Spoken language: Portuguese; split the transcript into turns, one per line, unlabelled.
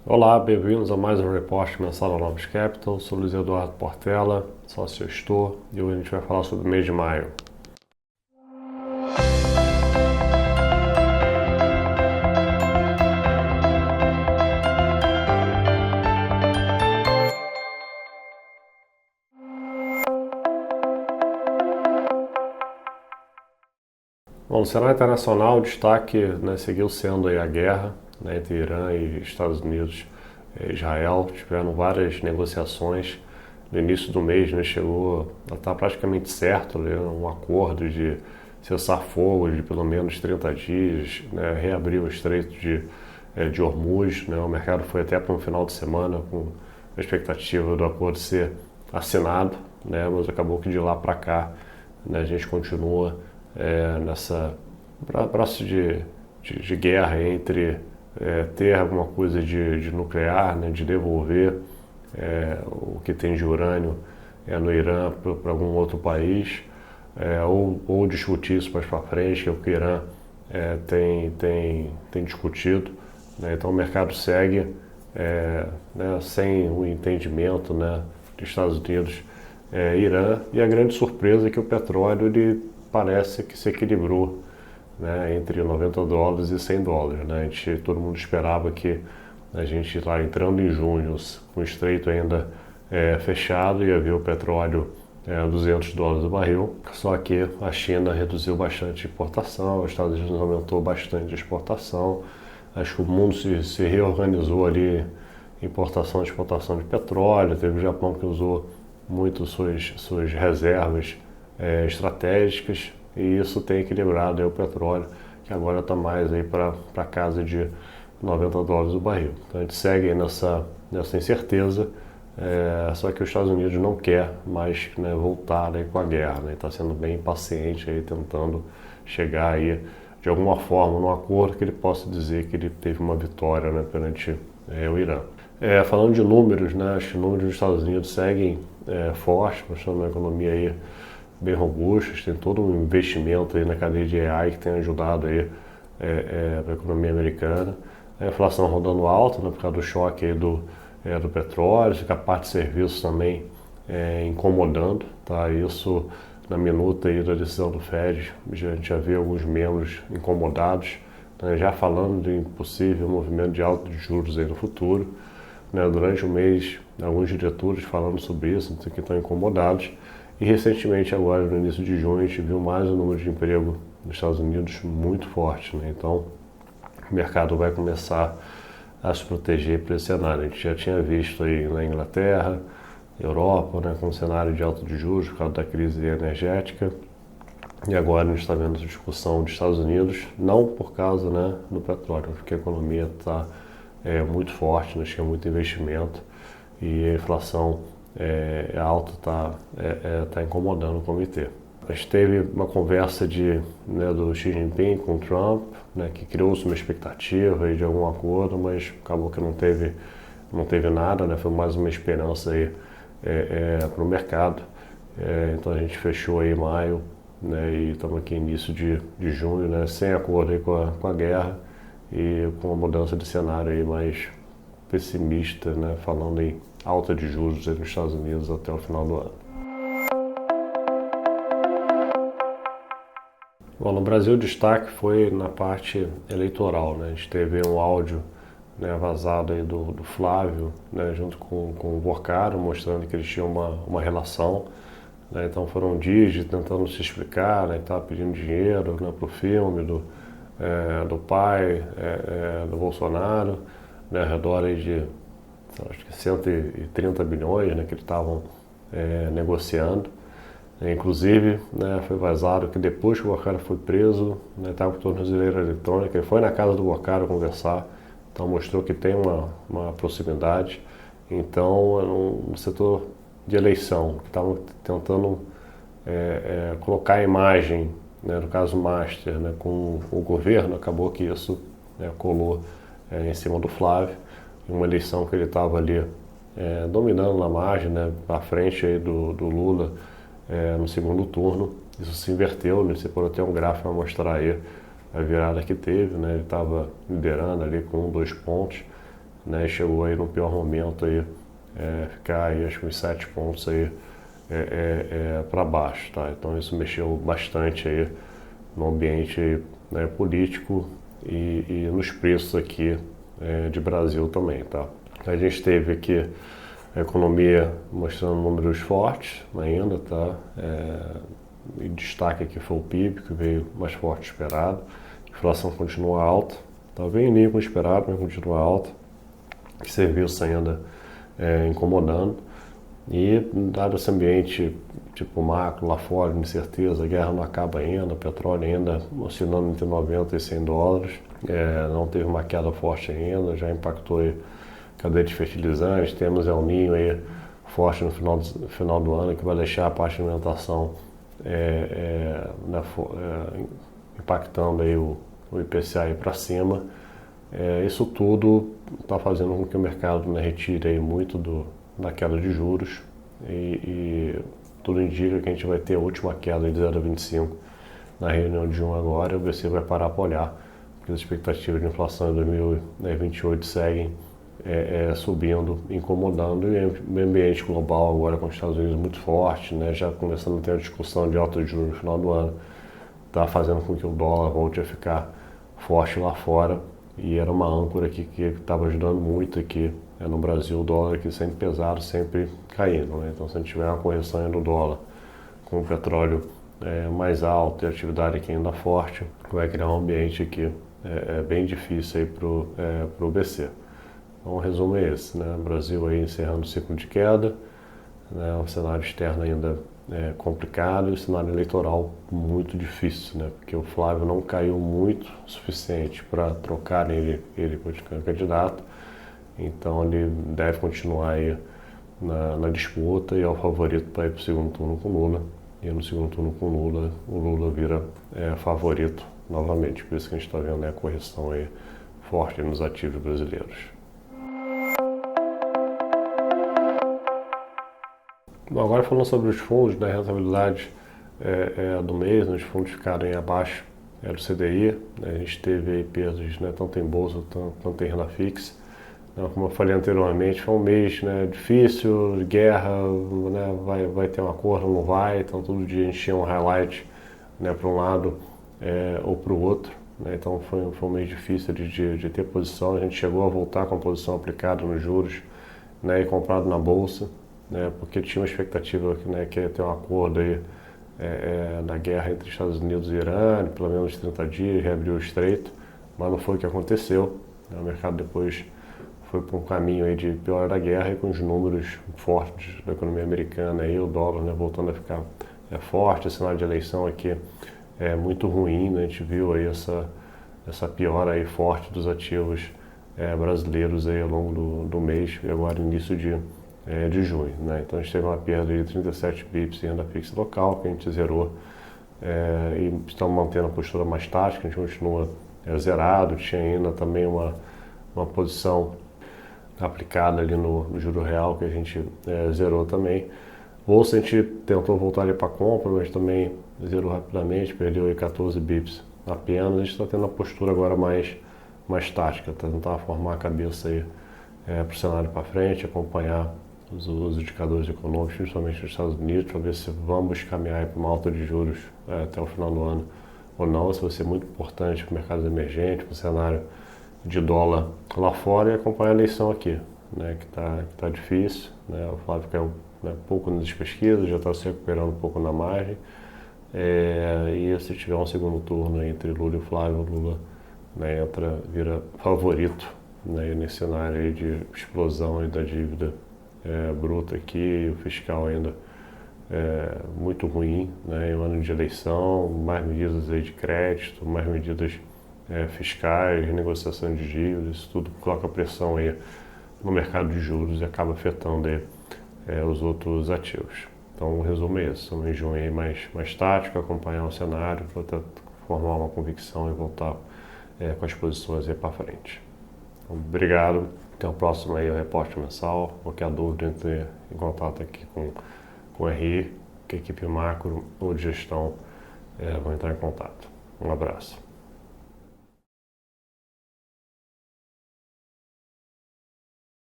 Olá, bem-vindos a mais um repórter mensal da Novos Capital. Sou Luiz Eduardo Portela, sócio gestor, e hoje a gente vai falar sobre o mês de maio. Bom, no cenário internacional, o destaque seguiu sendo aí a guerra entre Irã e Estados Unidos e Israel. Tiveram várias negociações no início do mês, chegou a estar praticamente certo, um acordo de cessar fogo de pelo menos 30 dias, reabrir o Estreito de Hormuz. O mercado foi até para um final de semana com a expectativa do acordo ser assinado, mas acabou que de lá para cá a gente continua nessa processo de guerra entre ter alguma coisa de nuclear, de devolver o que tem de urânio no Irã para algum outro país, ou discutir isso mais para frente, que é o que o Irã tem discutido. Então o mercado segue sem o entendimento dos Estados Unidos e Irã, e a grande surpresa é que o petróleo parece que se equilibrou entre 90 dólares e 100 dólares. Todo mundo esperava que a gente lá entrando em junho, com o estreito ainda fechado, ia ver o petróleo 200 dólares o barril, só que a China reduziu bastante a importação, os Estados Unidos aumentou bastante a exportação, acho que o mundo se reorganizou ali, importação e exportação de petróleo, teve o Japão que usou muito suas reservas estratégicas, e isso tem equilibrado o petróleo, que agora está mais para casa de 90 dólares o barril. Então a gente segue nessa incerteza, só que os Estados Unidos não quer mais voltar com a guerra, está sendo bem impaciente, tentando chegar de alguma forma num acordo que ele possa dizer que ele teve uma vitória perante o Irã. Falando de números, os números dos Estados Unidos seguem fortes, mostrando uma economia bem robusta, tem todo um investimento na cadeia de AI que tem ajudado a economia americana. A inflação rodando alta, por causa do choque do petróleo, a parte de serviços também incomodando, tá? Isso na minuta da decisão do Fed, a gente já vê alguns membros incomodados, já falando de possível movimento de alta de juros no futuro. Durante o mês, alguns diretores falando sobre isso, que estão incomodados. E recentemente, agora no início de junho, a gente viu mais um número de emprego nos Estados Unidos muito forte. Então, o mercado vai começar a se proteger para esse cenário. A gente já tinha visto na Inglaterra, Europa, com um cenário de alta de juros por causa da crise energética. E agora a gente está vendo essa discussão dos Estados Unidos, não por causa do petróleo, porque a economia está muito forte, tinha muito investimento e a inflação alta está incomodando o comitê. A gente teve uma conversa do Xi Jinping com o Trump, que criou-se uma expectativa de algum acordo, mas acabou que não teve nada, foi mais uma esperança para o mercado. Então a gente fechou em maio, e estamos aqui início de junho, sem acordo com a guerra e com uma mudança de cenário mais pessimista, falando em alta de juros nos Estados Unidos até o final do ano. Bom, no Brasil o destaque foi na parte eleitoral, A gente teve um áudio vazado do Flávio, junto com o Porcaro, mostrando que eles tinham uma relação. Então foram dias tentando se explicar, estava pedindo dinheiro para o filme do pai, do Bolsonaro, ao redor de acho que 130 bilhões que eles estavam negociando. Inclusive, foi vazado que depois que o Porcaro foi preso, estava com tornozeleira eletrônica, ele foi na casa do Porcaro conversar, então mostrou que tem uma proximidade. Então, no setor de eleição, que estavam tentando colocar a imagem, no caso Master, com o governo, acabou que isso colou em cima do Flávio, em uma eleição que ele estava ali dominando na margem, à frente do Lula no segundo turno. Isso se inverteu, você pode ter um gráfico para mostrar a virada que teve, ele estava liderando ali com 2 pontos, né? Chegou aí no pior momento aí, ficar aí acho que uns 7 pontos aí para baixo, tá? Então isso mexeu bastante aí no ambiente, né, político e nos preços aqui de Brasil também, tá? A gente teve aqui a economia mostrando números fortes ainda, tá? E destaque aqui foi o PIB, que veio mais forte que esperado. A inflação continua alta, tá bem nível como esperado, mas continua alta. Serviços ainda incomodando. E dado esse ambiente tipo macro lá fora, de incerteza, a guerra não acaba ainda, o petróleo ainda oscilando entre 90 e 100 dólares, não teve uma queda forte ainda, já impactou aí a cadeia de fertilizantes, temos El Niño aí forte no final do ano, que vai deixar a parte de alimentação impactando aí o IPCA para cima. Isso tudo está fazendo com que o mercado, né, retire aí muito da queda de juros e tudo indica que a gente vai ter a última queda de 0,25 na reunião de junho agora, e o BC vai parar para olhar, porque as expectativas de inflação em 2028 seguem subindo, incomodando, e o ambiente global agora com os Estados Unidos muito forte, né, já começando a ter a discussão de alta de juros no final do ano, está fazendo com que o dólar volte a ficar forte lá fora, e era uma âncora aqui que estava ajudando muito aqui no Brasil, o dólar aqui sempre pesado, sempre caindo, né? Então se a gente tiver uma correção no dólar com o petróleo mais alto e a atividade aqui ainda forte, vai criar um ambiente aqui bem difícil aí pro BC. Então o resumo é esse, né? O Brasil aí encerrando o ciclo de queda, né? O cenário externo ainda complicado e o cenário eleitoral muito difícil, né? Porque o Flávio não caiu muito o suficiente para trocar ele por candidato, então ele deve continuar aí na disputa e é o favorito para ir para o segundo turno com Lula, e no segundo turno com Lula, o Lula vira favorito novamente, por isso que a gente está vendo a correção aí forte nos ativos brasileiros. Bom, agora falando sobre os fundos, da rentabilidade do mês, os fundos ficaram abaixo do CDI, né? A gente teve aí perdas, né, tanto em bolsa quanto em renda fixa. Então, como eu falei anteriormente, foi um mês, né, difícil, guerra, né, vai ter um acordo, não vai, então todo dia a gente tinha um highlight, né, para um lado ou para o outro, né? Então foi um mês difícil de ter posição, a gente chegou a voltar com a posição aplicada nos juros, né, e comprado na bolsa, né, porque tinha uma expectativa, né, que ia ter um acordo aí na guerra entre Estados Unidos e Irã, pelo menos 30 dias, reabriu o estreito, mas não foi o que aconteceu, né? O mercado depois foi para um caminho aí de pior da guerra e com os números fortes da economia americana, aí, o dólar, né, voltando a ficar forte, o cenário de eleição aqui é muito ruim, né? A gente viu aí essa piora aí forte dos ativos brasileiros aí ao longo do mês e agora início de junho, né? Então a gente teve uma perda de 37 bips em renda fixa local, que a gente zerou, e estamos mantendo a postura mais tática, a gente continua zerado, tinha ainda também uma posição aplicada ali no juro real que a gente zerou também. Bolsa a gente tentou voltar ali para compra, mas também zerou rapidamente, perdeu aí 14 bips apenas. A gente está tendo a postura agora mais tática, tentar formar a cabeça aí para o cenário para frente, acompanhar os indicadores econômicos, principalmente nos Estados Unidos, para ver se vamos caminhar para uma alta de juros até o final do ano ou não. Isso vai ser muito importante para mercados emergentes, para o cenário de dólar lá fora, e acompanhar a eleição aqui, né, que tá difícil, né? O Flávio caiu, né, pouco nas pesquisas, já está se recuperando um pouco na margem, e se tiver um segundo turno entre Lula e Flávio, Lula, né, vira favorito, né, nesse cenário aí de explosão aí da dívida bruta aqui, o fiscal ainda muito ruim, né, em um ano de eleição, mais medidas aí de crédito, mais medidas fiscais, renegociação de dívidas, isso tudo coloca pressão aí no mercado de juros e acaba afetando aí, os outros ativos. Então o resumo é esse, um junho aí mais tático, acompanhar o cenário, para formar uma convicção e voltar com as posições aí para frente. Então, obrigado, até o próximo aí, o repórter mensal. Qualquer dúvida, entre em contato aqui com o RI, que a equipe macro ou de gestão vão entrar em contato. Um abraço.